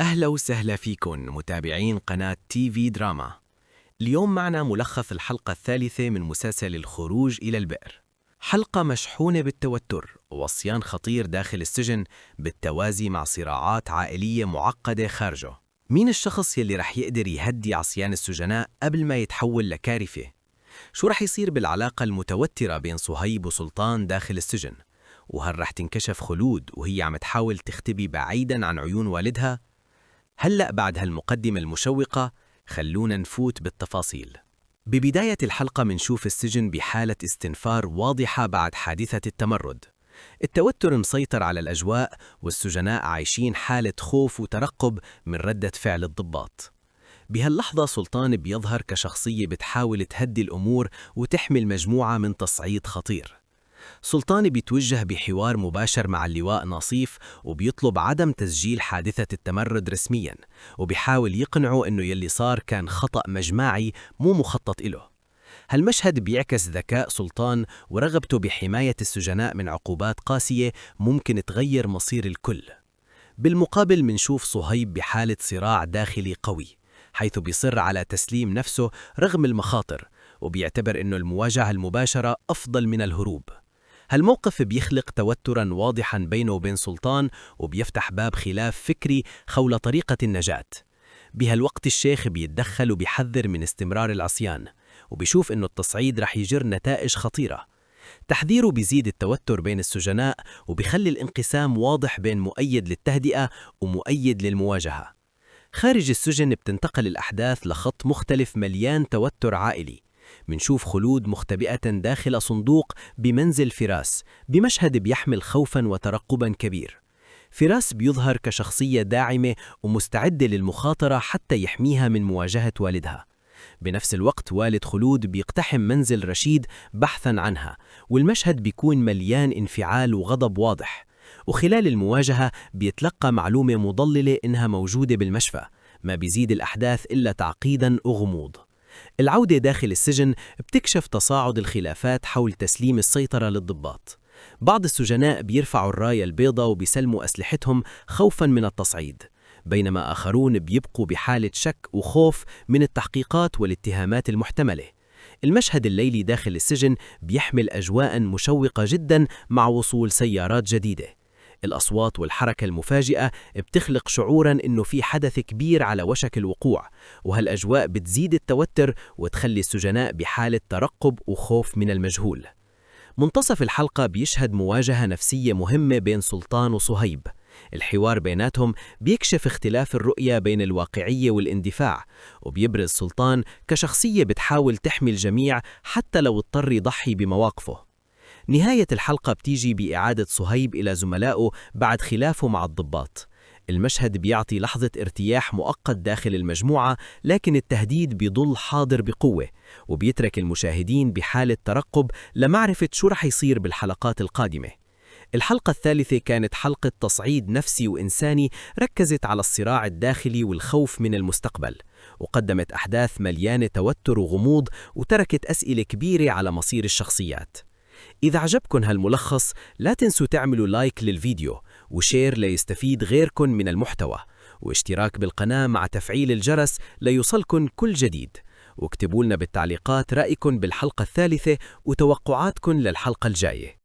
أهلا وسهلا فيكن متابعين قناة تي في دراما. اليوم معنا ملخص الحلقة الثالثة من مسلسل الخروج إلى البئر. حلقة مشحونة بالتوتر وعصيان خطير داخل السجن بالتوازي مع صراعات عائلية معقدة خارجه. مين الشخص يلي رح يقدر يهدي عصيان السجناء قبل ما يتحول لكارثة؟ شو رح يصير بالعلاقة المتوترة بين صهيب وسلطان داخل السجن؟ وهل رح تنكشف خلود وهي عم تحاول تختبي بعيداً عن عيون والدها؟ هلأ بعد هالمقدمة المشوقة خلونا نفوت بالتفاصيل. ببداية الحلقة منشوف السجن بحالة استنفار واضحة بعد حادثة التمرد. التوتر مسيطر على الأجواء والسجناء عايشين حالة خوف وترقب من ردة فعل الضباط. بهاللحظة سلطان بيظهر كشخصية بتحاول تهدي الأمور وتحمي المجموعة من تصعيد خطير. سلطان بيتوجه بحوار مباشر مع اللواء ناصيف وبيطلب عدم تسجيل حادثة التمرد رسمياً، وبيحاول يقنعه إنه يلي صار كان خطأ مجمعي مو مخطط إله. هالمشهد بيعكس ذكاء سلطان ورغبته بحماية السجناء من عقوبات قاسية ممكن تغير مصير الكل. بالمقابل منشوف صهيب بحالة صراع داخلي قوي، حيث بيصر على تسليم نفسه رغم المخاطر، وبيعتبر إنه المواجهة المباشرة أفضل من الهروب. هالموقف بيخلق توتراً واضحاً بينه وبين سلطان وبيفتح باب خلاف فكري حول طريقة النجاة. بهالوقت الشيخ بيتدخل وبيحذر من استمرار العصيان، وبيشوف إنه التصعيد رح يجر نتائج خطيرة. تحذيره بيزيد التوتر بين السجناء وبيخلي الانقسام واضح بين مؤيد للتهدئة ومؤيد للمواجهة. خارج السجن بتنتقل الأحداث لخط مختلف مليان توتر عائلي. منشوف خلود مختبئة داخل صندوق بمنزل فراس بمشهد بيحمل خوفاً وترقباً كبير. فراس بيظهر كشخصية داعمة ومستعدة للمخاطرة حتى يحميها من مواجهة والدها. بنفس الوقت والد خلود بيقتحم منزل رشيد بحثاً عنها، والمشهد بيكون مليان انفعال وغضب واضح. وخلال المواجهة بيتلقى معلومة مضللة إنها موجودة بالمشفى، ما بيزيد الأحداث إلا تعقيداً وغموض. العودة داخل السجن بتكشف تصاعد الخلافات حول تسليم السيطرة للضباط. بعض السجناء بيرفعوا الراية البيضاء وبيسلموا أسلحتهم خوفاً من التصعيد، بينما آخرون بيبقوا بحالة شك وخوف من التحقيقات والاتهامات المحتملة. المشهد الليلي داخل السجن بيحمل أجواء مشوقة جداً مع وصول سيارات جديدة. الأصوات والحركة المفاجئة بتخلق شعوراً إنه في حدث كبير على وشك الوقوع، وهالأجواء بتزيد التوتر وتخلي السجناء بحالة ترقب وخوف من المجهول. منتصف الحلقة بيشهد مواجهة نفسية مهمة بين سلطان وصهيب. الحوار بيناتهم بيكشف اختلاف الرؤية بين الواقعية والاندفاع، وبيبرز سلطان كشخصية بتحاول تحمي الجميع حتى لو اضطر يضحي بمواقفه. نهاية الحلقة بتيجي بإعادة صهيب إلى زملائه بعد خلافه مع الضباط. المشهد بيعطي لحظة ارتياح مؤقت داخل المجموعة، لكن التهديد بيضل حاضر بقوة، وبيترك المشاهدين بحالة ترقب لمعرفة شو رح يصير بالحلقات القادمة. الحلقة الثالثة كانت حلقة تصعيد نفسي وإنساني، ركزت على الصراع الداخلي والخوف من المستقبل، وقدمت أحداث مليانة توتر وغموض، وتركت أسئلة كبيرة على مصير الشخصيات. إذا عجبكن هالملخص لا تنسوا تعملوا لايك للفيديو وشير ليستفيد غيركن من المحتوى، واشتراك بالقناة مع تفعيل الجرس ليوصلكن كل جديد. واكتبوا لنا بالتعليقات رأيكن بالحلقة الثالثة وتوقعاتكن للحلقة الجاية.